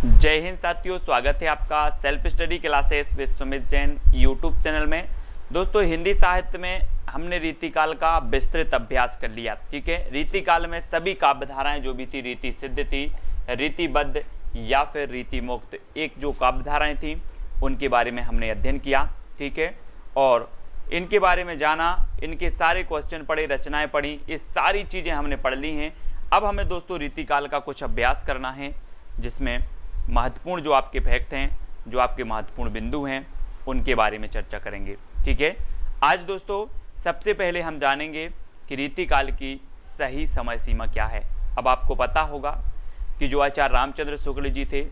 जय हिंद साथियों, स्वागत है आपका self study classes with Sumit Jain YouTube channel में। दोस्तों, हिंदी साहित्य में हमने रीतिकाल का विस्तृत अभ्यास कर लिया। ठीक है, रीतिकाल में सभी काव्य धाराएं जो भी थी, रीति सिद्ध थी, रीतिबद्ध या फिर रीति मुक्त, एक जो काव्य धाराएं थी उनके बारे में हमने अध्ययन किया। ठीक है, और इनके बारे में जाना, इनके सारे क्वेश्चन पढ़े, रचनाएं पढ़ी, ये सारी चीज़ें हमने पढ़ ली हैं। अब हमें दोस्तों रीतिकाल का कुछ अभ्यास करना है, जिसमें महत्वपूर्ण जो आपके फैक्ट हैं, जो आपके महत्वपूर्ण बिंदु हैं, उनके बारे में चर्चा करेंगे। ठीक है, आज दोस्तों सबसे पहले हम जानेंगे कि रीतिकाल की सही समय सीमा क्या है। अब आपको पता होगा कि जो आचार्य रामचंद्र शुक्ल जी थे,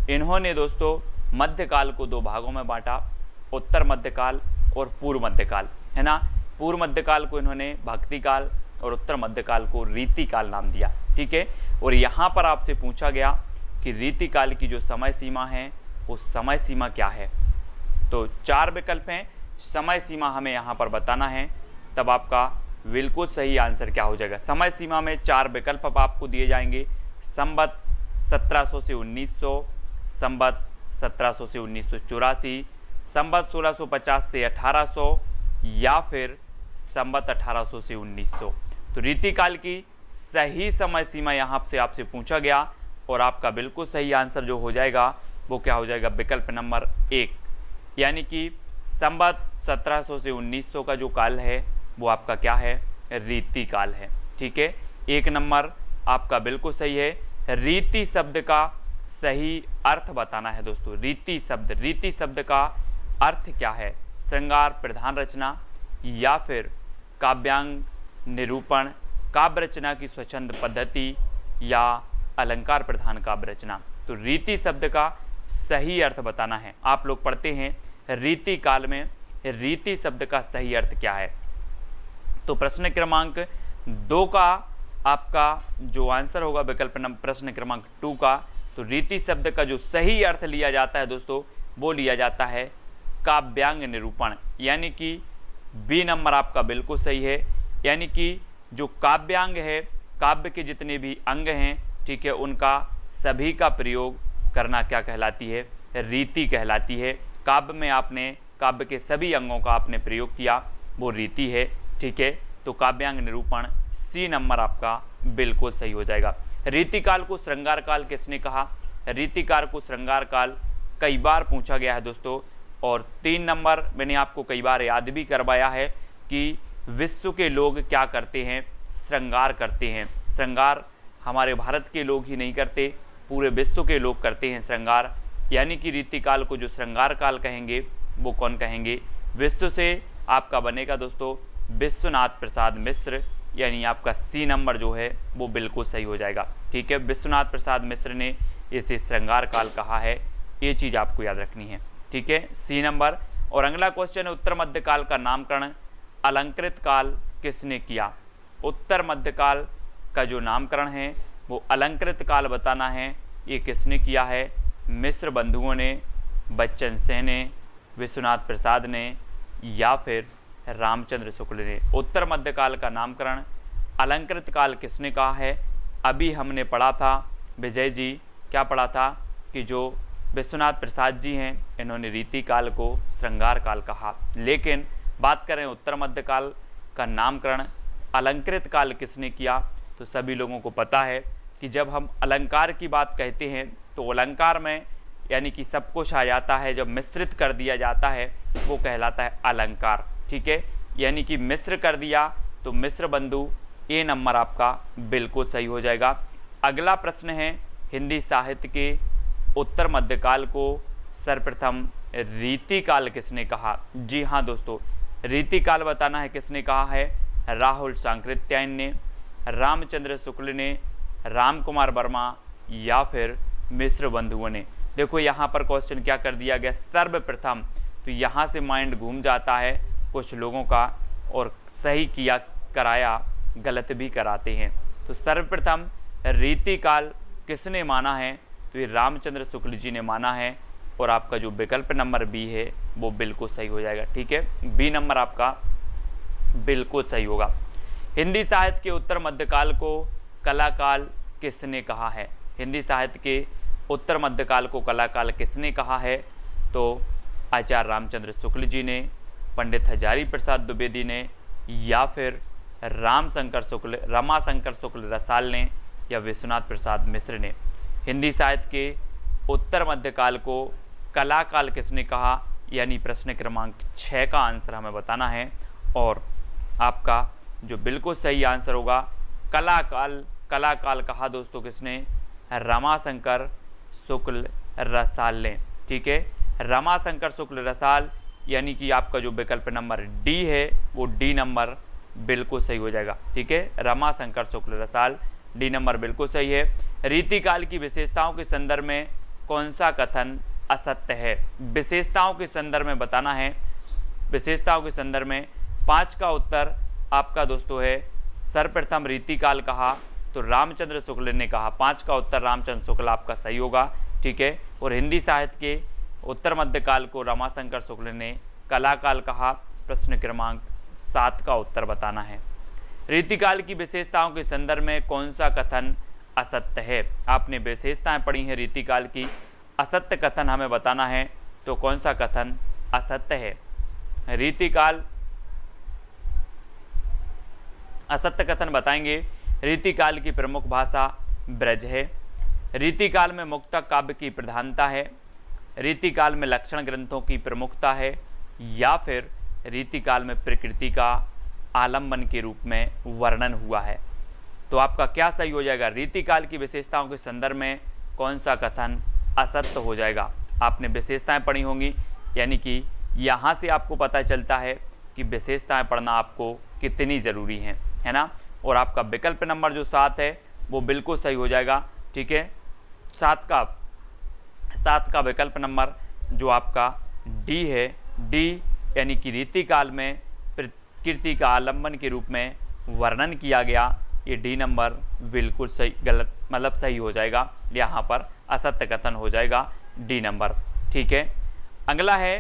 इन्होंने दोस्तों मध्यकाल को दो भागों में बांटा, उत्तर मध्यकाल और पूर्व मध्यकाल, है ना। पूर्व मध्यकाल को इन्होंने भक्ति काल और उत्तर मध्यकाल को रीतिकाल नाम दिया। ठीक है, और यहाँ पर आपसे पूछा गया कि रीतिकाल की जो समय सीमा है वो समय सीमा क्या है। तो चार विकल्प हैं, समय सीमा हमें यहाँ पर बताना है, तब आपका बिल्कुल सही आंसर क्या हो जाएगा। समय सीमा में चार विकल्प अब आपको दिए जाएंगे: संवत 1700 से 1900, संवत 1700 से 1984, संवत 1650 से 1800 या फिर संवत 1800 से 1900। तो रीतिकाल की सही समय सीमा यहाँ से आपसे पूछा गया और आपका बिल्कुल सही आंसर जो हो जाएगा वो क्या हो जाएगा, विकल्प नंबर 1, यानी कि संवत 1700 से 1900 का जो काल है वो आपका क्या है, रीतिकाल है। ठीक है, 1 नंबर आपका बिल्कुल सही है। रीति शब्द का सही अर्थ बताना है दोस्तों। रीति शब्द का अर्थ क्या है? श्रृंगार प्रधान रचना या फिर काव्यांग निरूपण, काव्य रचना की स्वच्छंद पद्धति या अलंकार प्रधान काव्य रचना। तो रीति शब्द का सही अर्थ बताना है। आप लोग पढ़ते हैं रीति काल में रीति शब्द का सही अर्थ क्या है। तो प्रश्न क्रमांक 2 का आपका जो आंसर होगा विकल्प नंबर प्रश्न क्रमांक 2 का, तो रीति शब्द का जो सही अर्थ लिया जाता है दोस्तों, वो लिया जाता है काव्यांग निरूपण, यानी कि बी नंबर आपका बिल्कुल सही है। यानी कि जो काव्यांग है, काव्य के जितने भी अंग हैं, ठीक है, उनका सभी का प्रयोग करना क्या कहलाती है, रीति कहलाती है। काव्य में आपने काव्य के सभी अंगों का आपने प्रयोग किया, वो रीति है। ठीक है, तो काव्यांग निरूपण सी नंबर आपका बिल्कुल सही हो जाएगा। रीतिकाल को श्रृंगार काल किसने कहा? रीतिकाल को श्रृंगार काल कई बार पूछा गया है दोस्तों, और 3 नंबर मैंने आपको कई बार याद भी करवाया है कि विश्व के लोग क्या करते हैं, श्रृंगार करते हैं। श्रृंगार हमारे भारत के लोग ही नहीं करते, पूरे विश्व के लोग करते हैं श्रृंगार। यानी कि रीतिकाल को जो श्रृंगार काल कहेंगे वो कौन कहेंगे? विश्व से आपका बनेगा दोस्तों विश्वनाथ प्रसाद मिश्र, यानी आपका सी नंबर जो है वो बिल्कुल सही हो जाएगा। ठीक है, विश्वनाथ प्रसाद मिश्र ने इसे श्रृंगार काल कहा है, ये चीज़ आपको याद रखनी है। ठीक है, सी नंबर। और अगला क्वेश्चन है, उत्तर मध्यकाल का नामकरण अलंकृत काल किसने किया? उत्तर मध्यकाल का जो नामकरण है वो अलंकृत काल बताना है, ये किसने किया है? मिश्र बंधुओं ने, बच्चन सेन ने, विश्वनाथ प्रसाद ने या फिर रामचंद्र शुक्ल ने। उत्तर मध्यकाल का नामकरण अलंकृत काल किसने कहा है? अभी हमने पढ़ा था, विजय जी क्या पढ़ा था कि जो विश्वनाथ प्रसाद जी हैं इन्होंने रीतिकाल को श्रृंगार काल कहा। लेकिन बात करें उत्तर मध्यकाल का नामकरण अलंकृत काल किसने किया, तो सभी लोगों को पता है कि जब हम अलंकार की बात कहते हैं तो अलंकार में यानी कि सब कुछ आ जाता है, जब मिश्रित कर दिया जाता है वो कहलाता है अलंकार। ठीक है, यानी कि मिश्र कर दिया तो मिश्र बंधु, ए नंबर आपका बिल्कुल सही हो जाएगा। अगला प्रश्न है, हिंदी साहित्य के उत्तर मध्यकाल को सर्वप्रथम रीतिकाल किसने कहा? जी हाँ दोस्तों, रीतिकाल बताना है किसने कहा है? राहुल सांकृत्यायन ने, रामचंद्र शुक्ल ने, राम कुमार वर्मा या फिर मिश्र बंधुओं ने। देखो यहाँ पर क्वेश्चन क्या कर दिया गया, सर्वप्रथम, तो यहाँ से माइंड घूम जाता है कुछ लोगों का, और सही किया कराया गलत भी कराते हैं। तो सर्वप्रथम रीतिकाल किसने माना है? तो ये रामचंद्र शुक्ल जी ने माना है, और आपका जो विकल्प नंबर बी है वो बिल्कुल सही हो जाएगा। ठीक है, बी नंबर आपका बिल्कुल सही होगा। हिंदी साहित्य के उत्तर मध्यकाल को कलाकाल किसने कहा है? हिंदी साहित्य के उत्तर मध्यकाल को कलाकाल किसने कहा है? तो आचार्य रामचंद्र शुक्ल जी ने, पंडित हजारी प्रसाद द्विवेदी ने, या फिर रमाशंकर शुक्ल रसाल ने, या विश्वनाथ प्रसाद मिश्र ने। हिंदी साहित्य के उत्तर मध्यकाल को कलाकाल किसने कहा, यानी प्रश्न क्रमांक 6 का आंसर हमें बताना है। और आपका जो बिल्कुल सही आंसर होगा कलाकाल कहा दोस्तों किसने? रमाशंकर शुक्ल रसाल ने। ठीक है, रमाशंकर शुक्ल रसाल, यानी कि आपका जो विकल्प नंबर डी है वो डी नंबर बिल्कुल सही हो जाएगा। ठीक है, रमाशंकर शुक्ल रसाल, डी नंबर बिल्कुल सही है। रीतिकाल की विशेषताओं के संदर्भ में कौन सा कथन असत्य है? विशेषताओं के संदर्भ में बताना है। विशेषताओं के संदर्भ में 5 का उत्तर आपका दोस्तों है सर्वप्रथम रीतिकाल कहा तो रामचंद्र शुक्ल ने कहा। 5 का उत्तर रामचंद्र शुक्ल आपका सही होगा। ठीक है, और हिंदी साहित्य के उत्तर मध्यकाल को रमाशंकर शुक्ल ने कलाकाल कहा। प्रश्न क्रमांक 7 का उत्तर बताना है। रीतिकाल की विशेषताओं के संदर्भ में कौन सा कथन असत्य है? आपने विशेषताएं पढ़ी हैं रीतिकाल की, असत्य कथन हमें बताना है, तो कौन सा कथन असत्य है? रीतिकाल असत्य कथन बताएंगे। रीतिकाल की प्रमुख भाषा ब्रज है। रीतिकाल में मुक्तक काव्य की प्रधानता है। रीतिकाल में लक्षण ग्रंथों की प्रमुखता है, या फिर रीतिकाल में प्रकृति का आलम्बन के रूप में वर्णन हुआ है। तो आपका क्या सही हो जाएगा? रीतिकाल की विशेषताओं के संदर्भ में कौन सा कथन असत्य हो जाएगा? आपने विशेषताएं पढ़ी होंगी, यानी कि यहाँ से आपको पता चलता है कि विशेषताएं पढ़ना आपको कितनी ज़रूरी हैं, है ना। और आपका विकल्प नंबर जो 7 है वो बिल्कुल सही हो जाएगा। ठीक है, 7 का विकल्प नंबर जो आपका डी है, डी यानी कि रीतिकाल में प्रकृति का आलम्बन के रूप में वर्णन किया गया, ये डी नंबर बिल्कुल सही, गलत मतलब सही हो जाएगा। यहाँ पर असत्य कथन हो जाएगा डी नंबर। ठीक है, अगला है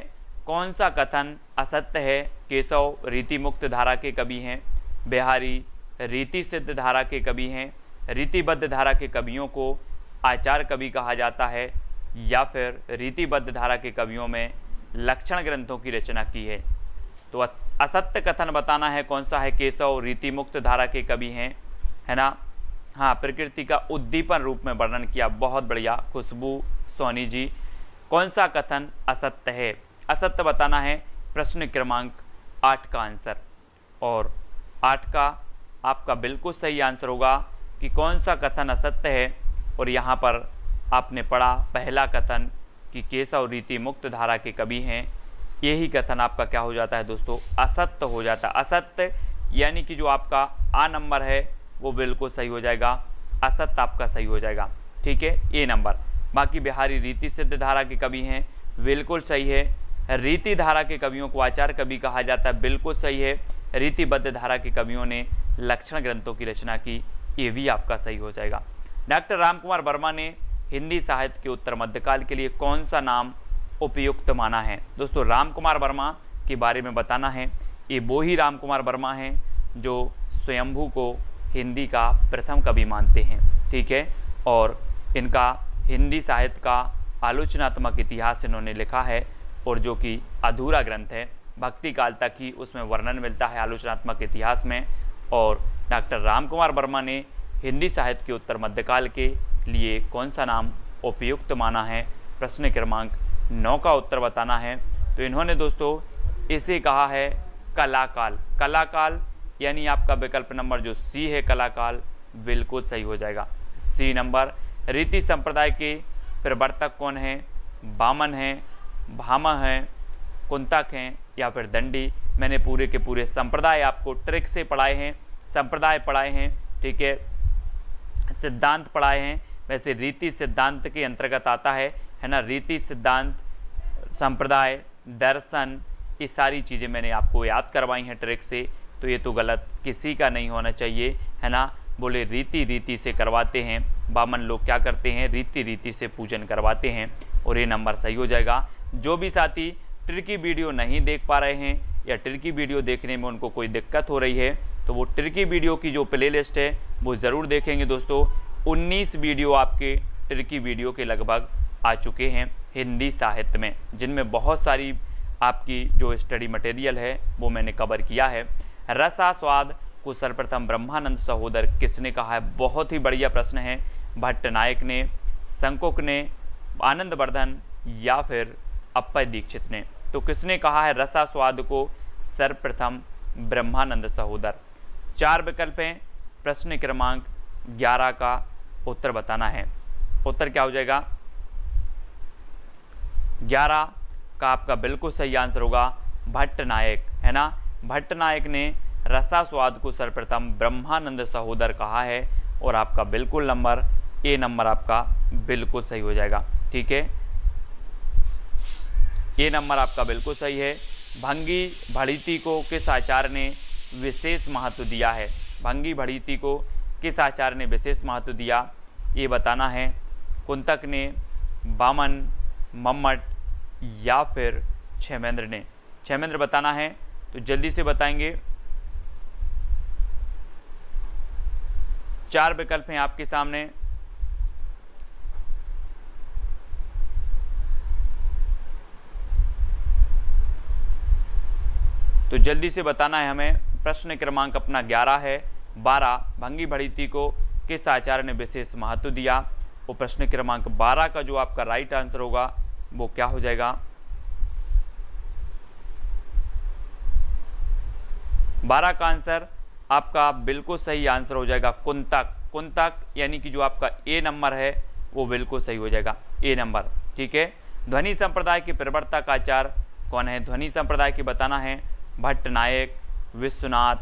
कौन सा कथन असत्य है? केशव रीति मुक्त धारा के कवि हैं, बिहारी रीति सिद्ध धारा के कवि हैं, रीतिबद्ध धारा के कवियों को आचार कवि कहा जाता है, या फिर रीतिबद्ध धारा के कवियों में लक्षण ग्रंथों की रचना की है। तो असत्य कथन बताना है कौन सा है? केशव रीति मुक्त धारा के कवि हैं, है ना। हाँ, प्रकृति का उद्दीपन रूप में वर्णन किया, बहुत बढ़िया खुशबू सोनी जी। कौन सा कथन असत्य है? असत्य बताना है प्रश्न क्रमांक 8 का आंसर। और 8 का आपका बिल्कुल सही आंसर होगा कि कौन सा कथन असत्य है। और यहाँ पर आपने पढ़ा पहला कथन कि केशव रीति मुक्त धारा के कवि हैं, यही कथन आपका क्या हो जाता है दोस्तों? असत्य हो जाता है। असत्य यानी कि जो आपका आ नंबर है वो बिल्कुल सही हो जाएगा, असत्य आपका सही हो जाएगा। ठीक है, ए नंबर। बाकी बिहारी रीति सिद्ध धारा के कवि हैं, बिल्कुल सही है। रीति धारा के कवियों को आचार कवि कहा जाता है, बिल्कुल सही है। रीतिबद्ध धारा के कवियों ने लक्षण ग्रंथों की रचना की, ये भी आपका सही हो जाएगा। डॉक्टर रामकुमार वर्मा ने हिंदी साहित्य के उत्तर मध्यकाल के लिए कौन सा नाम उपयुक्त माना है? दोस्तों, रामकुमार वर्मा के बारे में बताना है। ये वो ही रामकुमार वर्मा हैं जो स्वयंभू को हिंदी का प्रथम कवि मानते हैं। ठीक है, और इनका हिंदी साहित्य का आलोचनात्मक इतिहास इन्होंने लिखा है, और जो कि अधूरा ग्रंथ है, भक्ति काल तक ही उसमें वर्णन मिलता है आलोचनात्मक इतिहास में। और डॉक्टर रामकुमार वर्मा ने हिंदी साहित्य के उत्तर मध्यकाल के लिए कौन सा नाम उपयुक्त माना है? प्रश्न क्रमांक 9 का उत्तर बताना है। तो इन्होंने दोस्तों इसे कहा है कलाकाल। कलाकाल यानी आपका विकल्प नंबर जो सी है कलाकाल, बिल्कुल सही हो जाएगा, सी नंबर। रीति संप्रदाय के प्रवर्तक कौन हैं? बामन हैं, भामा हैं, कुंतक हैं, या फिर दंडी। मैंने पूरे के पूरे संप्रदाय आपको ट्रिक से पढ़ाए हैं, संप्रदाय पढ़ाए हैं। ठीक है, सिद्धांत पढ़ाए हैं। वैसे रीति सिद्धांत के अंतर्गत आता है ना। रीति सिद्धांत, संप्रदाय, दर्शन, ये सारी चीज़ें मैंने आपको याद करवाई हैं ट्रिक से। तो ये तो गलत किसी का नहीं होना चाहिए, है ना। बोले रीति से करवाते हैं, बामन लोग क्या करते हैं? रीति से पूजन करवाते हैं, और ये नंबर सही हो जाएगा। जो भी साथी ट्रिकी वीडियो नहीं देख पा रहे हैं या ट्रिकी वीडियो देखने में उनको कोई दिक्कत हो रही है, तो वो ट्रिकी वीडियो की जो प्लेलिस्ट है वो ज़रूर देखेंगे दोस्तों। 19 वीडियो आपके ट्रिकी वीडियो के लगभग आ चुके हैं हिंदी साहित्य में, जिनमें बहुत सारी आपकी जो स्टडी मटेरियल है वो मैंने कवर किया है। रसास्वाद को सर्वप्रथम ब्रह्मानंद सहोदर किसने कहा है? बहुत ही बढ़िया प्रश्न है। भट्टनायक ने, शंकुक ने, आनंदवर्धन या फिर अप्पय दीक्षित ने? तो किसने कहा है रसास्वाद को सर्वप्रथम? ब्रह्मानंद सहोदर। 4 विकल्प हैं, प्रश्न क्रमांक 11 का उत्तर बताना है। उत्तर क्या हो जाएगा? 11 का आपका बिल्कुल सही आंसर होगा भट्टनायक, है ना। भट्टनायक ने रसास्वाद को सर्वप्रथम ब्रह्मानंद सहोदर कहा है और आपका बिल्कुल नंबर ए नंबर आपका बिल्कुल सही हो जाएगा। ठीक है, ए नंबर आपका बिल्कुल सही है। भंगी भड़िती को किस आचार्य ने विशेष महत्व दिया है? भंगी भड़िती को किस आचार्य ने विशेष महत्व दिया, ये बताना है। कुंतक ने, बामन, मम्मट या फिर क्षेमेंद्र ने? क्षेमेंद्र बताना है, तो जल्दी से बताएंगे। 4 विकल्प हैं आपके सामने। तो जल्दी से बताना है हमें। प्रश्न क्रमांक अपना 11 है। 12 भंगी भड़िती को किस आचार्य ने विशेष महत्व दिया? वो प्रश्न क्रमांक 12 का जो आपका राइट आंसर होगा वो क्या हो जाएगा? 12 का आंसर आपका बिल्कुल सही आंसर हो जाएगा कुंतक। कुंतक यानी कि जो आपका ए नंबर है वो बिल्कुल सही हो जाएगा, ए नंबर। ठीक है, ध्वनि संप्रदाय के प्रवर्तक आचार्य कौन है? ध्वनि संप्रदाय की बताना है। भट्टनायक, विश्वनाथ,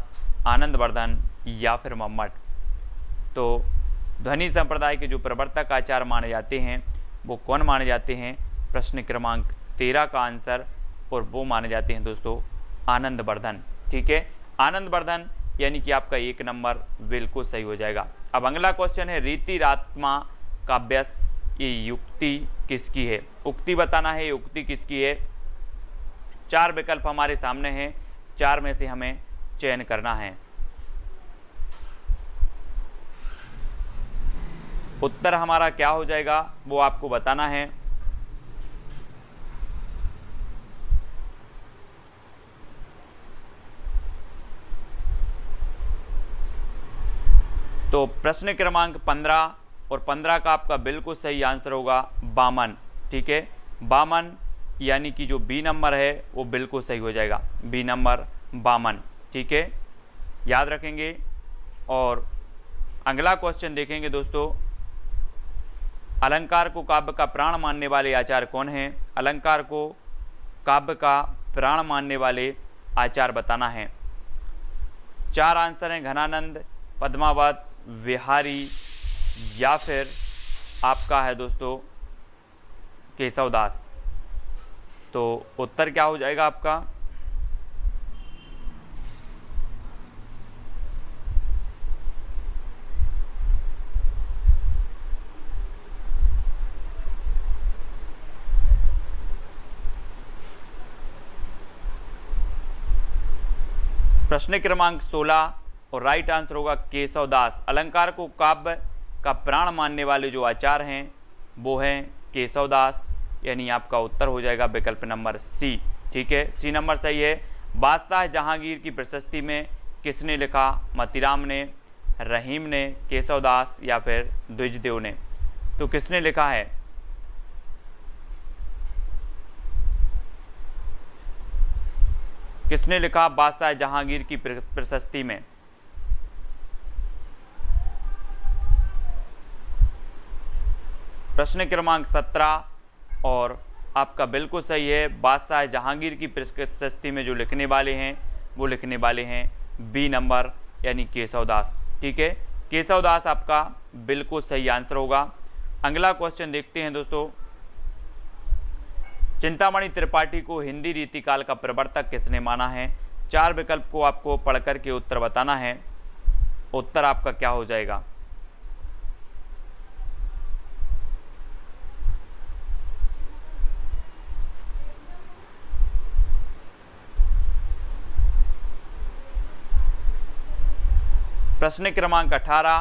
आनंदवर्धन या फिर मम्मट? तो ध्वनि संप्रदाय के जो प्रवर्तक आचार्य माने जाते हैं वो कौन माने जाते हैं? प्रश्न क्रमांक 13 का आंसर, और वो माने जाते हैं दोस्तों आनंदवर्धन। ठीक है, आनंदवर्धन यानी कि आपका 1 नंबर बिल्कुल सही हो जाएगा। अब अगला क्वेश्चन है, रीति रात्मा काव्यस ये युक्ति किसकी है? उक्ति बताना है, युक्ति किसकी है? 4 विकल्प हमारे सामने हैं, 4 में से हमें चयन करना है। उत्तर हमारा क्या हो जाएगा वो आपको बताना है। तो प्रश्न क्रमांक 15 और 15 का आपका बिल्कुल सही आंसर होगा बामन। ठीक है, बामन यानी कि जो बी नंबर है वो बिल्कुल सही हो जाएगा, बी नंबर बामन। ठीक है, याद रखेंगे। और अगला क्वेश्चन देखेंगे दोस्तों, अलंकार को काव्य का प्राण मानने वाले आचार्य कौन हैं? अलंकार को काव्य का प्राण मानने वाले आचार्य बताना है। 4 आंसर हैं, घनानंद, पद्मावत, विहारी या फिर आपका है दोस्तों केशवदास। तो उत्तर क्या हो जाएगा आपका? प्रश्न क्रमांक 16 और राइट आंसर होगा केशवदास। अलंकार को काव्य का प्राण मानने वाले जो आचार्य हैं वो हैं केशवदास, यानी आपका उत्तर हो जाएगा विकल्प नंबर सी। ठीक है, सी नंबर सही है। बादशाह जहांगीर की प्रशस्ति में किसने लिखा? मतीराम ने, रहीम ने, केशवदास या फिर द्विजदेव ने? तो किसने लिखा है? किसने लिखा बादशाह जहांगीर की प्रशस्ति में? प्रश्न क्रमांक 17 और आपका बिल्कुल सही है। बादशाह जहांगीर की प्रशस्ति में जो लिखने वाले हैं वो लिखने वाले हैं बी नंबर यानी केशवदास। ठीक है, केशवदास आपका बिल्कुल सही आंसर होगा। अगला क्वेश्चन देखते हैं दोस्तों, चिंतामणि त्रिपाठी को हिंदी रीतिकाल का प्रवर्तक किसने माना है? 4 विकल्प को आपको पढ़कर के उत्तर बताना है। उत्तर आपका क्या हो जाएगा? प्रश्न क्रमांक 18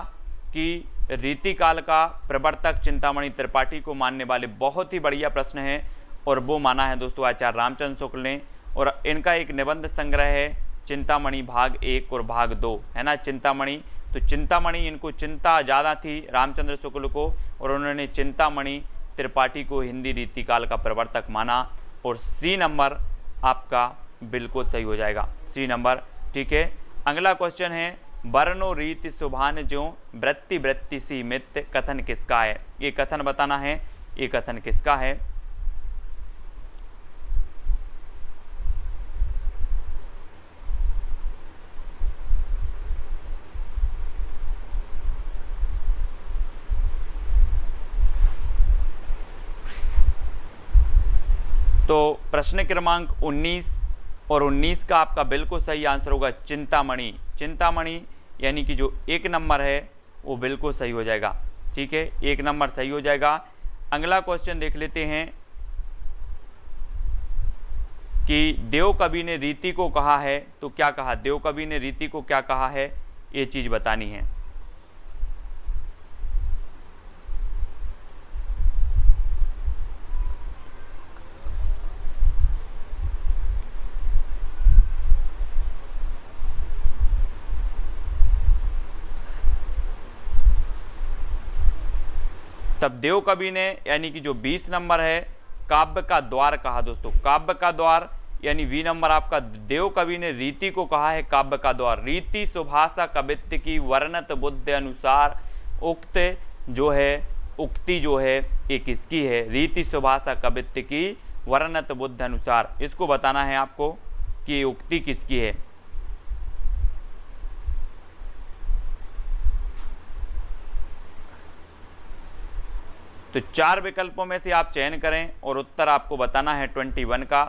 की रीतिकाल का प्रवर्तक चिंतामणि त्रिपाठी को मानने वाले बहुत ही बढ़िया प्रश्न है, और वो माना है दोस्तों आचार्य रामचंद्र शुक्ल ने। और इनका एक निबंध संग्रह है चिंतामणि भाग 1 और भाग 2, है ना। चिंतामणि, तो चिंतामणि, इनको चिंता ज़्यादा थी रामचंद्र शुक्ल को, और उन्होंने चिंतामणि त्रिपाठी को हिंदी रीतिकाल का प्रवर्तक माना। और सी नंबर आपका बिल्कुल सही हो जाएगा, सी नंबर। ठीक है, अगला क्वेश्चन है वर्णो रीति सुभान ज्यों वृत्ति वृत्ति सी मित, कथन किसका है? ये कथन बताना है, ये कथन किसका है? तो प्रश्न क्रमांक 19 और 19 का आपका बिल्कुल सही आंसर होगा चिंतामणि। चिंतामणि यानी कि जो 1 नंबर है वो बिल्कुल सही हो जाएगा। ठीक है, 1 नंबर सही हो जाएगा। अगला क्वेश्चन देख लेते हैं कि देव कवि ने रीति को कहा है, तो क्या कहा? देव कवि ने रीति को क्या कहा है, ये चीज बतानी है। तब देव कवि ने यानी कि जो 20 नंबर है काव्य का द्वार कहा दोस्तों, काव्य का द्वार यानी वी नंबर आपका। देव कवि ने रीति को कहा है काव्य का द्वार। रीति सुभाषा कवित्व की वर्णत बुद्ध अनुसार, उक्त जो है, उक्ति जो है ये किसकी है? रीति सुभाषा कवित्व की वर्णत बुद्ध अनुसार, इसको बताना है आपको कि ये उक्ति किसकी है। तो 4 विकल्पों में से आप चयन करें और उत्तर आपको बताना है 21 का,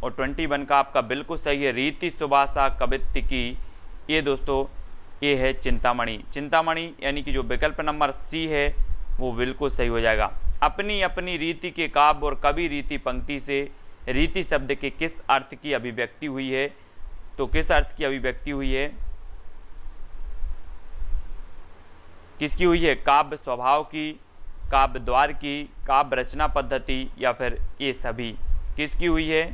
और 21 का आपका बिल्कुल सही है रीति सुभाषा कवित्व की। ये दोस्तों ये है चिंतामणि। चिंतामणि यानी कि जो विकल्प नंबर सी है वो बिल्कुल सही हो जाएगा। अपनी अपनी रीति के काव्य और कवि रीति पंक्ति से रीति शब्द के किस अर्थ की अभिव्यक्ति हुई है? तो किस अर्थ की अभिव्यक्ति हुई है? किसकी हुई है? काव्य स्वभाव की, काव्य द्वार की, काव्य रचना पद्धति, या फिर ये सभी? किसकी हुई है?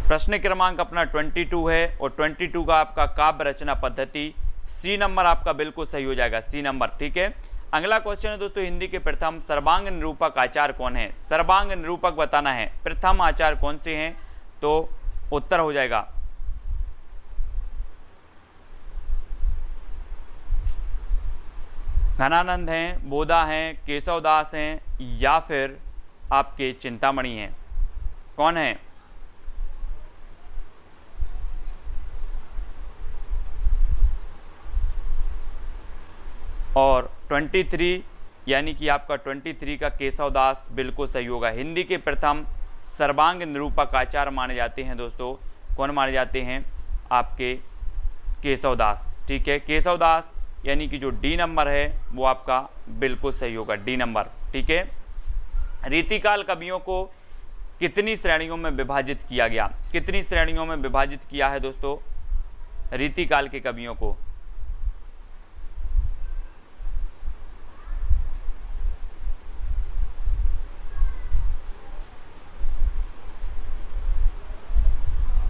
प्रश्न क्रमांक अपना 22 है, और 22 का आपका काव्य रचना पद्धति, सी नंबर आपका बिल्कुल सही हो जाएगा, सी नंबर। ठीक है, अगला क्वेश्चन है दोस्तों हिंदी के प्रथम सर्वांग निरूपक आचार्य कौन है? सर्वांग निरूपक बताना है, प्रथम आचार्य कौन से हैं? तो उत्तर हो जाएगा घनानंद हैं, बोधा हैं, केशवदास हैं, या फिर आपके चिंतामणि हैं। कौन है? और 23 यानी कि आपका 23 का केशवदास बिल्कुल सही होगा। हिंदी के प्रथम सर्वांग निरूपक आचार्य माने जाते हैं दोस्तों, कौन माने जाते हैं? आपके केशवदास। ठीक है, केशवदास यानी कि जो डी नंबर है वो आपका बिल्कुल सही होगा, डी नंबर। ठीक है, रीतिकाल कवियों को कितनी श्रेणियों में विभाजित किया गया? कितनी श्रेणियों में विभाजित किया है दोस्तों रीतिकाल के कवियों को?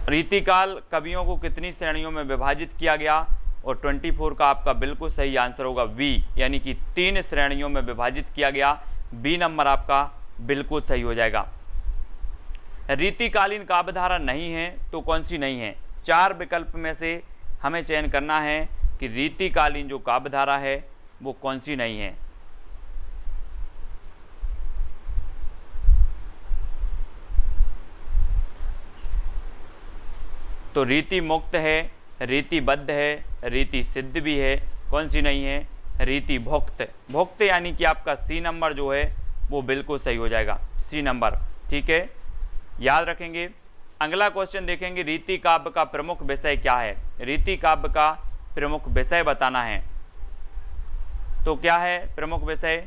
रीतिकाल कवियों को कितनी श्रेणियों में विभाजित किया गया? और 24 का आपका बिल्कुल सही आंसर होगा वी, यानी कि 3 श्रेणियों में विभाजित किया गया। बी नंबर आपका बिल्कुल सही हो जाएगा। रीतिकालीन काव्यधारा नहीं है तो कौन सी नहीं है? 4 विकल्प में से हमें चयन करना है कि रीतिकालीन जो काव्यधारा है वो कौन सी नहीं है। तो रीति मुक्त है, रीतिबद्ध है, रीति सिद्ध भी है, कौन सी नहीं है? रीति भुक्त। भुक्त यानी कि आपका सी नंबर जो है वो बिल्कुल सही हो जाएगा, सी नंबर। ठीक है, याद रखेंगे। अगला क्वेश्चन देखेंगे, रीति काव्य का प्रमुख विषय क्या है? रीति काव्य का प्रमुख विषय बताना है। तो क्या है प्रमुख विषय?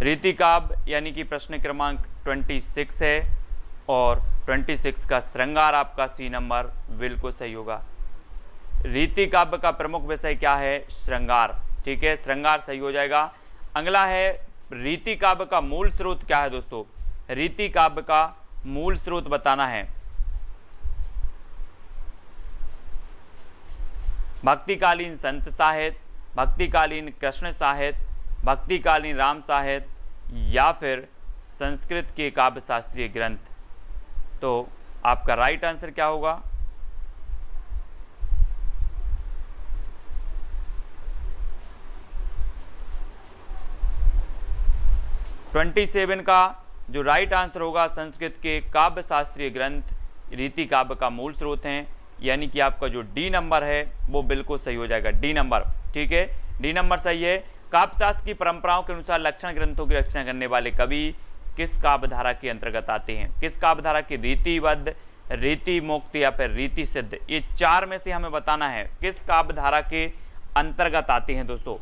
रीतिकाव्य यानी कि प्रश्न क्रमांक 26 है और 26 का श्रृंगार आपका सी नंबर बिल्कुल सही होगा। रीतिकाव्य का प्रमुख विषय क्या है? श्रृंगार। ठीक है, श्रृंगार सही हो जाएगा। अगला है रीतिकाव्य का मूल स्रोत क्या है दोस्तों? रीतिकाव्य का मूल स्रोत बताना है। भक्तिकालीन संत साहित्य, भक्तिकालीन कृष्ण साहित्य, भक्तिकालीन राम साहित्य या फिर संस्कृत के काव्य शास्त्रीय ग्रंथ। तो आपका राइट आंसर क्या होगा? ट्वेंटी 27 का जो राइट आंसर होगा, संस्कृत के काव्य शास्त्रीय ग्रंथ रीति काव्य का मूल स्रोत हैं, यानी कि आपका जो डी नंबर है वो बिल्कुल सही हो जाएगा, डी नंबर। ठीक है, डी नंबर सही है। काव्य शास्त्र की परंपराओं के अनुसार लक्षण ग्रंथों की रचना करने वाले कवि किस काव्य धारा के अंतर्गत आते हैं? किस काव्य धारा की? रीतिबद्ध, रीति मुक्त या फिर रीति सिद्ध। ये चार में से हमें बताना है किस काव्य धारा के अंतर्गत आते हैं दोस्तों।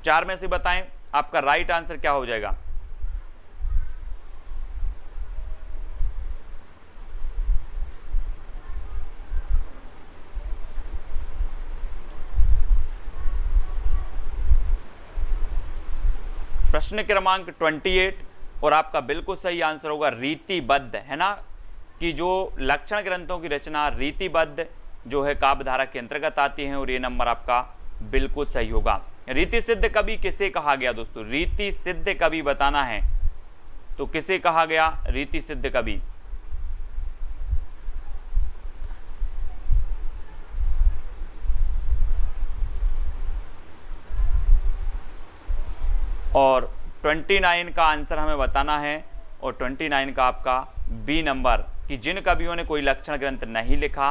चार में से बताएं, आपका राइट आंसर क्या हो जाएगा? प्रश्न क्रमांक 28 और आपका बिल्कुल सही आंसर होगा रीतिबद्ध, है ना, कि जो लक्षण ग्रंथों की रचना रीतिबद्ध जो है काव्य धारा के अंतर्गत आती है और ये नंबर आपका बिल्कुल सही होगा। रीति सिद्ध कवि किसे कहा गया दोस्तों? रीति सिद्ध कवि बताना है, तो किसे कहा गया रीति सिद्ध कवि? और 29 का आंसर हमें बताना है और 29 का आपका बी नंबर, कि जिन कवियों ने कोई लक्षण ग्रंथ नहीं लिखा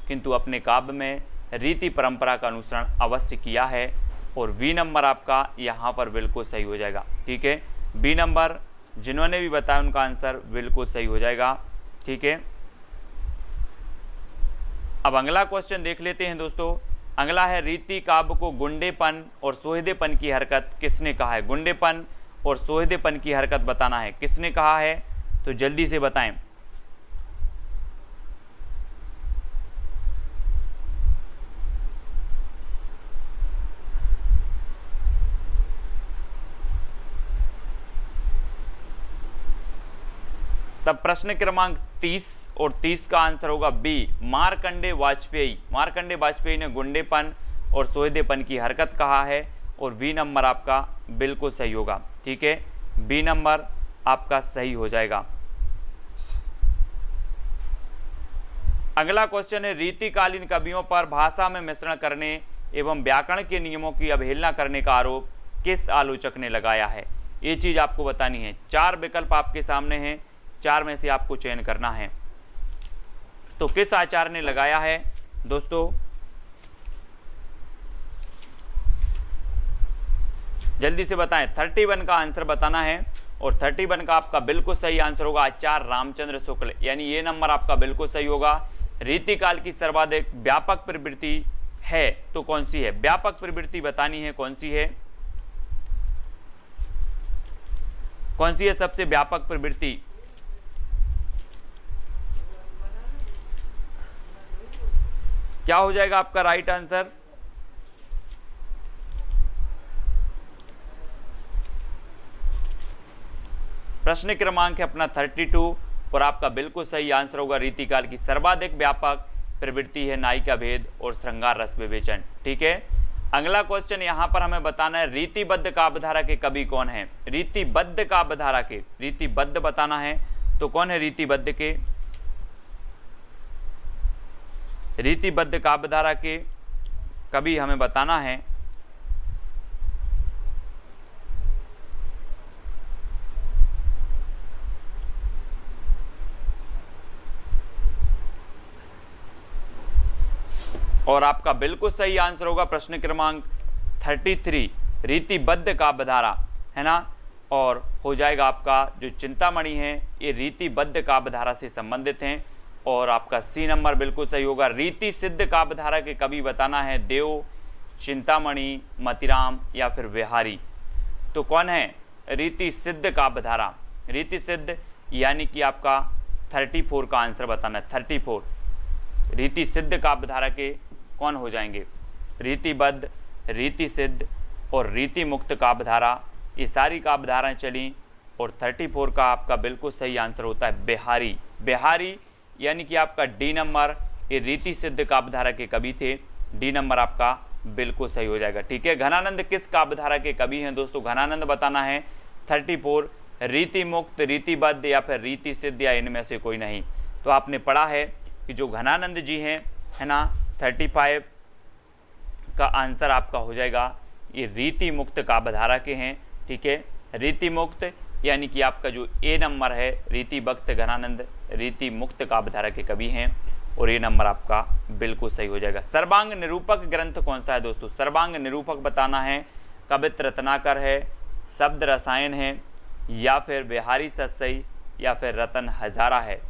किंतु अपने काव्य में रीति परंपरा का अनुसरण अवश्य किया है, और बी नंबर आपका यहाँ पर बिल्कुल सही हो जाएगा। ठीक है, बी नंबर जिन्होंने भी बताया उनका आंसर बिल्कुल सही हो जाएगा। ठीक है, अब अगला क्वेश्चन देख लेते हैं दोस्तों। अगला है रीति काव्य को गुंडेपन और सोहदेपन की हरकत किसने कहा है? गुंडेपन और सोहदेपन की हरकत बताना है, किसने कहा है? तो जल्दी से बताएं। तब प्रश्न क्रमांक 30 और 30 का आंसर होगा बी, मार्कंडे वाजपेयी। मार्कंडे वाजपेयी ने गुंडेपन और सोहदेपन की हरकत कहा है और बी नंबर आपका बिल्कुल सही होगा। ठीक है, बी नंबर आपका सही हो जाएगा। अगला क्वेश्चन है रीतिकालीन कवियों पर भाषा में मिश्रण करने एवं व्याकरण के नियमों की अवहेलना करने का आरोप किस आलोचक ने लगाया है? ये चीज आपको बतानी है। चार विकल्प आपके सामने हैं, चार में से आपको चयन करना है। तो किस आचार्य ने लगाया है दोस्तों? जल्दी से बताएं। 31 का आंसर बताना है और 31 का आपका बिल्कुल सही आंसर होगा आचार्य रामचंद्र शुक्ल, यानी ये नंबर आपका बिल्कुल सही होगा। रीतिकाल की सर्वाधिक व्यापक प्रवृत्ति है तो कौन सी है? व्यापक प्रवृत्ति बतानी है, कौन सी है? कौन सी है सबसे व्यापक प्रवृत्ति? क्या हो जाएगा आपका राइट आंसर? प्रश्न क्रमांक है अपना 32 और आपका बिल्कुल सही आंसर होगा रीतिकाल की सर्वाधिक व्यापक प्रवृत्ति है नायिका भेद और श्रृंगार रस विवेचन। ठीक है, अगला क्वेश्चन यहां पर हमें बताना है रीतिबद्ध काव्यधारा के कवि कौन है? रीतिबद्ध काव्यधारा के, रीतिबद्ध बताना है, तो कौन है रीतिबद्ध के? रीतिबद्ध काव्यधारा के कवि हमें बताना है। और आपका बिल्कुल सही आंसर होगा प्रश्न क्रमांक 33 रीतिबद्ध काव्यधारा, है ना। और हो जाएगा आपका जो चिंतामणि है ये रीतिबद्ध काव्यधारा से संबंधित हैं। और आपका सी नंबर बिल्कुल सही होगा। रीति सिद्ध काव्यधारा के कवि बताना है देव, चिंतामणि, मतिराम या फिर बिहारी। तो कौन है रीति सिद्ध काव्यधारा? रीति सिद्ध यानी कि आपका 34 का आंसर बताना है। 34 रीति सिद्ध काव्यधारा के कौन हो जाएंगे? रीतिबद्ध, रीति सिद्ध और रीति मुक्त काव्यधारा, ये सारी काव्यधाराएं चली और 34 का आपका बिल्कुल सही आंसर होता है बिहारी। बिहारी यानी कि आपका डी नंबर, ये रीति सिद्ध काव्यधारा के कवि थे। डी नंबर आपका बिल्कुल सही हो जाएगा। ठीक है, घनानंद किस काव्यधारा के कवि हैं दोस्तों? घनानंद बताना है 34 रीति मुक्त, रीतिबद्ध या फिर रीति सिद्ध या इनमें से कोई नहीं। तो आपने पढ़ा है कि जो घनानंद जी हैं, है ना, 35 का आंसर आपका हो जाएगा ये रीति मुक्त काव्यधारा के हैं। ठीक है, रीति मुक्त यानी कि आपका जो ए नंबर है रीति भक्त घनानंद रीति मुक्त काव्यधारा के कवि हैं और ये नंबर आपका बिल्कुल सही हो जाएगा। सर्वांग निरूपक ग्रंथ कौन सा है दोस्तों? सर्वांग निरूपक बताना है कवित रत्नाकर है, शब्द रसायन है या फिर बिहारी सतसई या फिर रतन हजारा है।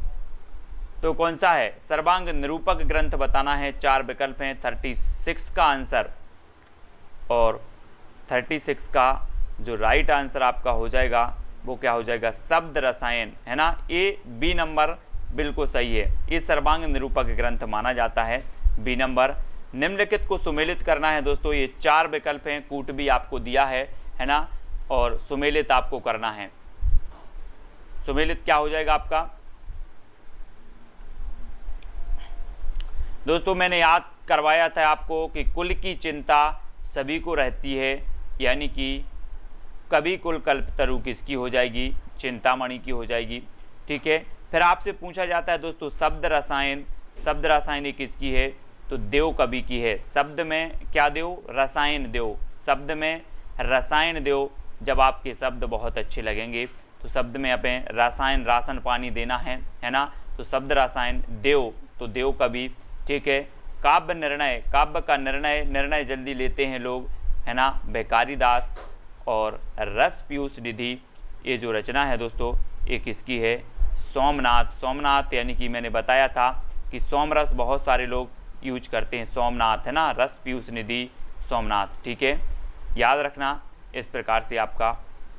तो कौन सा है सर्वांग निरूपक ग्रंथ बताना है। 4 विकल्प हैं। 36 का आंसर और 36 का जो राइट आंसर आपका हो जाएगा वो क्या हो जाएगा? शब्द रसायन, है ना। ए बी नंबर बिल्कुल सही है। ये सर्वांग निरूपक ग्रंथ माना जाता है। B number. निम्नलिखित को सुमेलित करना है दोस्तों। ये 4 विकल्प हैं। कूट भी आपको दिया है ना, और सुमेलित आपको करना है। सुमेलित क्या हो जाएगा आपका दोस्तों? मैंने याद करवाया था आपको कि कुल की चिंता सभी को रहती है, यानी कि कवि कुल कल्पतरु किसकी हो जाएगी? चिंतामणि की हो जाएगी। ठीक है, फिर आपसे पूछा जाता है दोस्तों शब्द रसायन, शब्द रसायन किसकी है? तो देव कवि की है। शब्द में क्या देव? रसायन देव। शब्द में रसायन देव। जब आपके शब्द बहुत अच्छे लगेंगे तो शब्द में अपने रसायन, राशन पानी देना है ना। तो शब्द रसायन देव, तो देव कवि। ठीक है, काव्य निर्णय, काव्य का निर्णय जल्दी लेते हैं लोग, है ना, बेकारी दास। और रस पीयूष निधि, ये जो रचना है दोस्तों ये किसकी है? सोमनाथ। सोमनाथ यानी कि मैंने बताया था कि सोमरस बहुत सारे लोग यूज करते हैं, सोमनाथ, है ना। रस पीयूष निधि सोमनाथ। ठीक है, याद रखना। इस प्रकार से आपका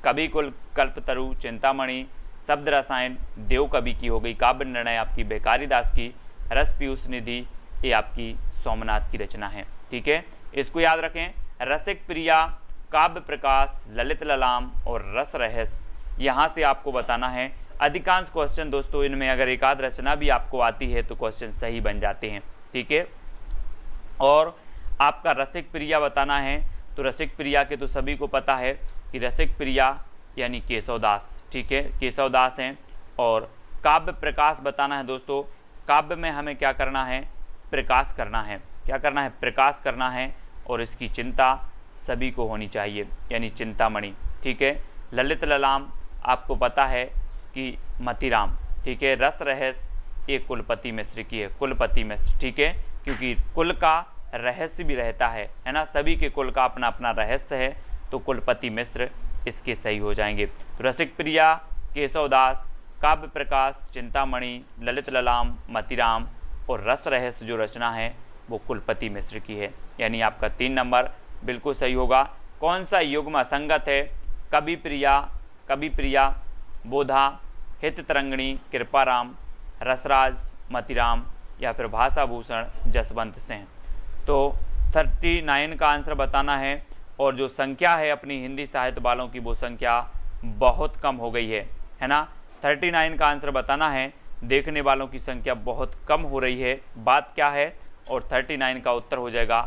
कवि कुल कल्पतरु चिंतामणि, शब्द रसायन देव कवि की हो गई, काव्य निर्णय आपकी बेकारी दास की, रस पीयूष निधि ये आपकी सोमनाथ की रचना है। ठीक है, इसको याद रखें। रसिक प्रिया, काव्य प्रकाश, ललित ललाम और रस रहस्य, यहाँ से आपको बताना है। अधिकांश क्वेश्चन दोस्तों इनमें अगर एक आध रचना भी आपको आती है तो क्वेश्चन सही बन जाते हैं। ठीक है, और आपका रसिक प्रिया बताना है। तो रसिक प्रिया के तो सभी को पता है कि रसिक प्रिया यानी केशवदास। ठीक है, केशवदास हैं। और काव्य प्रकाश बताना है दोस्तों। काव्य में हमें क्या करना है? प्रकाश करना है। क्या करना है? प्रकाश करना है। और इसकी चिंता सभी को होनी चाहिए, यानी चिंतामणि। ठीक है, ललित ललाम आपको पता है कि मतिराम। ठीक है, रस रहस्य ये कुलपति मिश्र की है, कुलपति मिश्र। ठीक है, क्योंकि कुल का रहस्य भी रहता है ना, सभी के कुल का अपना अपना रहस्य है, तो कुलपति मिश्र इसके सही हो जाएंगे। तो रसिक प्रिया, केशवदास, काव्य प्रकाश, चिंतामणि, ललित ललाम, मतिराम और रस रहस्य जो रचना है वो कुलपति मिश्र की है, यानी आपका 3 नंबर बिल्कुल सही होगा। कौन सा युग्म असंगत है? कवि प्रिया, बोधा, हित तरंगिणी, कृपाराम, रसराज, मतिराम या फिर भाषाभूषण जसवंत सिंह। तो 39 का आंसर बताना है। और जो संख्या है अपनी हिंदी साहित्य वालों की वो संख्या बहुत कम हो गई है ना। 39 का आंसर बताना है। देखने वालों की संख्या बहुत कम हो रही है, बात क्या है? और 39 का उत्तर हो जाएगा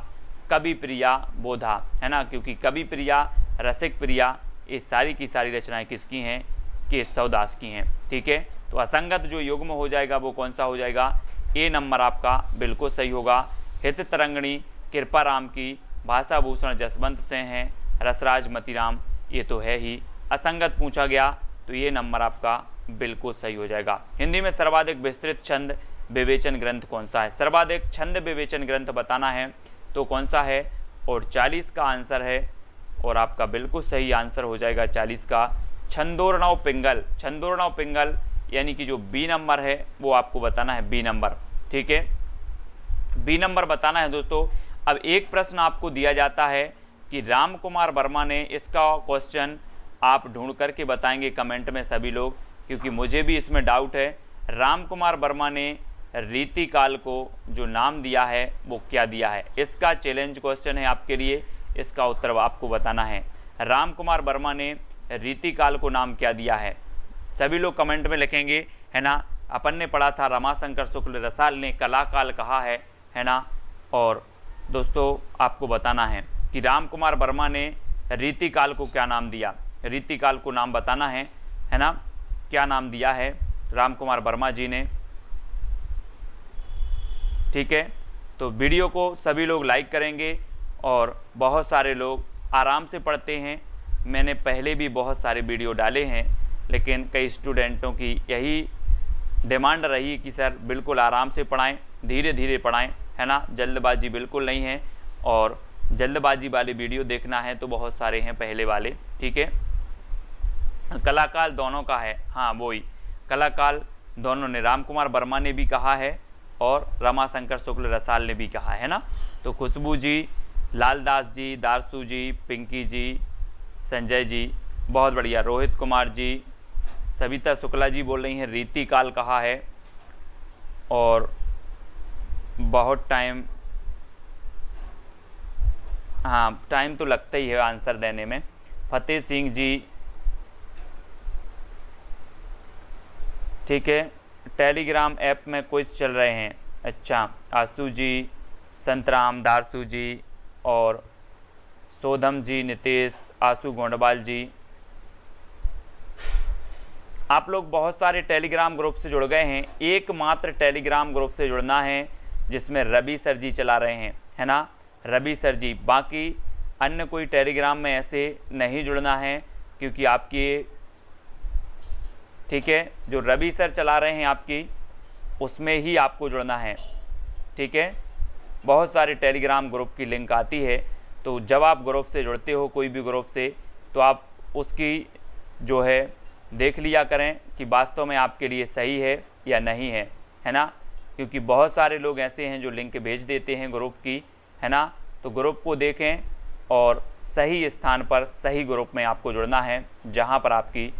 कवि प्रिया, बोधा, है ना, क्योंकि कवि प्रिया, रसिक प्रिया ये सारी की सारी रचनाएं किसकी हैं? केशवदास की हैं। ठीक है, तो असंगत जो युग्म हो जाएगा वो कौन सा हो जाएगा? ए नंबर आपका बिल्कुल सही होगा। हित तरंगिणी कृपाराम की, भाषाभूषण जसवंत सिंह हैं, रसराज मतिराम ये तो है ही। असंगत पूछा गया तो ये नंबर आपका बिल्कुल सही हो जाएगा। हिंदी में सर्वाधिक विस्तृत छंद विवेचन ग्रंथ कौन सा है? सर्वाधिक छंद विवेचन ग्रंथ बताना है तो कौन सा है? और 40 का आंसर है और आपका बिल्कुल सही आंसर हो जाएगा 40 का छंदोरनव पिंगल, छंदोरनव पिंगल यानी कि जो बी नंबर है वो आपको बताना है, बी नंबर। ठीक है, बी नंबर बताना है दोस्तों। अब एक प्रश्न आपको दिया जाता है कि राम कुमार वर्मा ने, इसका क्वेश्चन आप ढूंढ करके बताएंगे कमेंट में सभी लोग, क्योंकि मुझे भी इसमें डाउट है। राम कुमार वर्मा ने रीतिकाल को जो नाम दिया है वो क्या दिया है, इसका चैलेंज क्वेश्चन है आपके लिए, इसका उत्तर आपको बताना है। राम कुमार वर्मा ने रीतिकाल को नाम क्या दिया है, सभी लोग कमेंट में लिखेंगे, है ना। अपन ने पढ़ा था रमाशंकर शुक्ल रसाल ने कलाकाल कहा है ना। और दोस्तों आपको बताना है कि राम कुमार वर्मा ने रीतिकाल को क्या नाम दिया, रीतिकाल को नाम बताना है ना, क्या नाम दिया है राम कुमार वर्मा जी ने। ठीक है, तो वीडियो को सभी लोग लाइक करेंगे और बहुत सारे लोग आराम से पढ़ते हैं। मैंने पहले भी बहुत सारे वीडियो डाले हैं, लेकिन कई स्टूडेंटों की यही डिमांड रही कि सर बिल्कुल आराम से पढ़ाएं, धीरे धीरे पढ़ाएं, है ना, जल्दबाजी बिल्कुल नहीं है। और जल्दबाजी वाले वीडियो देखना है तो बहुत सारे हैं पहले वाले। ठीक है, कलाकाल दोनों का है, हाँ वही कलाकाल दोनों ने, राम कुमार वर्मा ने भी कहा है और रमाशंकर शुक्ल रसाल ने भी कहा है ना। तो खुशबू जी, लालदास जी, दारसू जी, पिंकी जी, संजय जी, बहुत बढ़िया, रोहित कुमार जी, सविता शुक्ला जी बोल रही हैं रीतिकाल कहा है, और बहुत टाइम, हाँ टाइम तो लगता ही है आंसर देने में। फतेह सिंह जी, ठीक है, टेलीग्राम ऐप में क्विज चल रहे हैं, अच्छा, आशु जी, संतराम, दारसू जी और सोधम जी, नितेश, आशु गोंडवाल जी, आप लोग बहुत सारे टेलीग्राम ग्रुप से जुड़ गए हैं। एकमात्र टेलीग्राम ग्रुप से जुड़ना है जिसमें रवि सर जी चला रहे हैं, है ना, रवि सर जी। बाकी अन्य कोई टेलीग्राम में ऐसे नहीं जुड़ना है, क्योंकि आपकी, ठीक है, जो रवि सर चला रहे हैं आपकी, उसमें ही आपको जुड़ना है। ठीक है, बहुत सारे टेलीग्राम ग्रुप की लिंक आती है, तो जब आप ग्रुप से जुड़ते हो कोई भी ग्रुप से, तो आप उसकी जो है देख लिया करें कि वास्तव में आपके लिए सही है या नहीं है ना। क्योंकि बहुत सारे लोग ऐसे हैं जो लिंक भेज देते हैं ग्रुप की, है ना। तो ग्रुप को देखें और सही स्थान पर सही ग्रुप में आपको जुड़ना है, जहां पर आपकी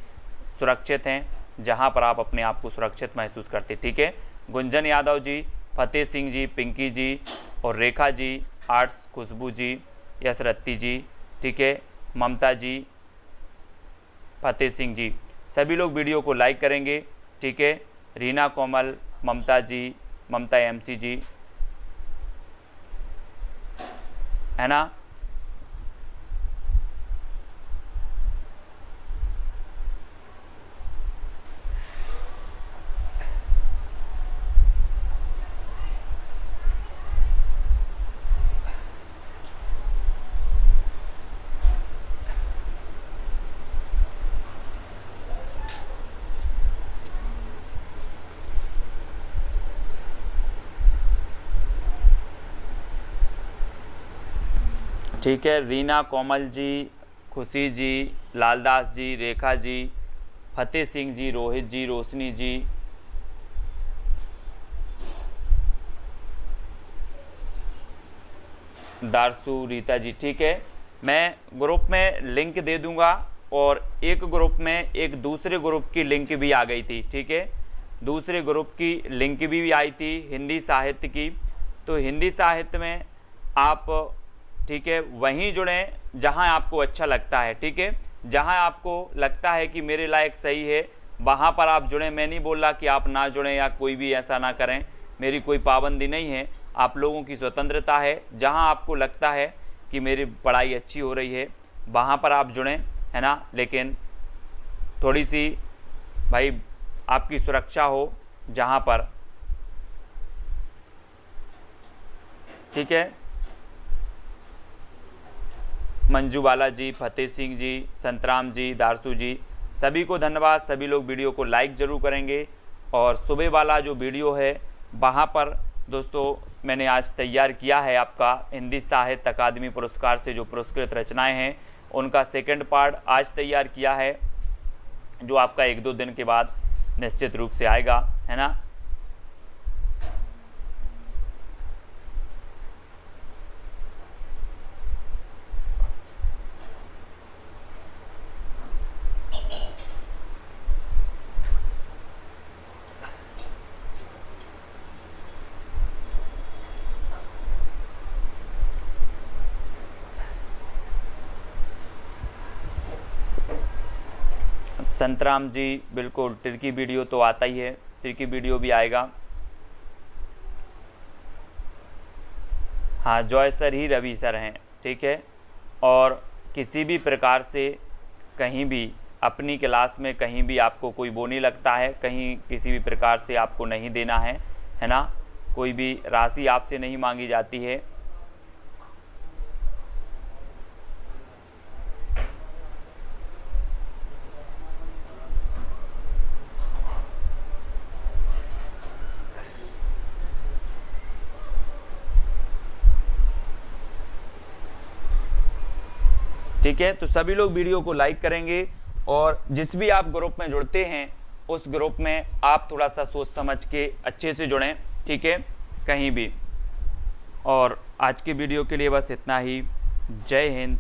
सुरक्षित हैं, जहां पर आप अपने आप को सुरक्षित महसूस करते। ठीक है, गुंजन यादव जी, फतेह सिंह जी, पिंकी जी और रेखा जी, आर्ट्स, खुशबू जी, यशरत्ती जी, ठीक है, ममता जी, फतेह सिंह जी, सभी लोग वीडियो को लाइक करेंगे। ठीक है, रीना कोमल, ममता जी, ममता एमसी जी, है ना। ठीक है, रीना कोमल जी, खुशी जी, लालदास जी, रेखा जी, फतेह सिंह जी, रोहित जी, रोशनी जी, दारसू, रीता जी। ठीक है, मैं ग्रुप में लिंक दे दूंगा, और एक ग्रुप में एक दूसरे ग्रुप की लिंक भी आ गई थी। ठीक है, दूसरे ग्रुप की लिंक भी आई थी हिंदी साहित्य की। तो हिंदी साहित्य में आप, ठीक है, वहीं जुड़ें जहां आपको अच्छा लगता है। ठीक है, जहां आपको लगता है कि मेरे लायक सही है वहां पर आप जुड़ें। मैं नहीं बोल रहा कि आप ना जुड़ें या कोई भी ऐसा ना करें, मेरी कोई पाबंदी नहीं है, आप लोगों की स्वतंत्रता है। जहां आपको लगता है कि मेरी पढ़ाई अच्छी हो रही है वहां पर आप जुड़ें, है ना। लेकिन थोड़ी सी भाई आपकी सुरक्षा हो जहां पर, ठीक है। मंजू बाला जी, फतेह सिंह जी, संतराम जी, दारसू जी, सभी को धन्यवाद। सभी लोग वीडियो को लाइक ज़रूर करेंगे। और सुबह वाला जो वीडियो है वहाँ पर दोस्तों मैंने आज तैयार किया है आपका हिंदी साहित्य अकादमी पुरस्कार से जो पुरस्कृत रचनाएं हैं उनका सेकंड पार्ट आज तैयार किया है। जो आपका 1-2 दिन के बाद निश्चित रूप से आएगा, है ना। संतराम जी बिल्कुल, तिरकी वीडियो तो आता ही है, तिरकी वीडियो भी आएगा। हाँ, जॉय सर ही रवि सर हैं, ठीक है। और किसी भी प्रकार से कहीं भी अपनी क्लास में कहीं भी आपको कोई बोनी लगता है, कहीं किसी भी प्रकार से आपको नहीं देना है ना, कोई भी राशि आपसे नहीं मांगी जाती है। ठीक है, तो सभी लोग वीडियो को लाइक करेंगे और जिस भी आप ग्रुप में जुड़ते हैं उस ग्रुप में आप थोड़ा सा सोच समझ के अच्छे से जुड़ें, ठीक है, कहीं भी। और आज की वीडियो के लिए बस इतना ही। जय हिंद।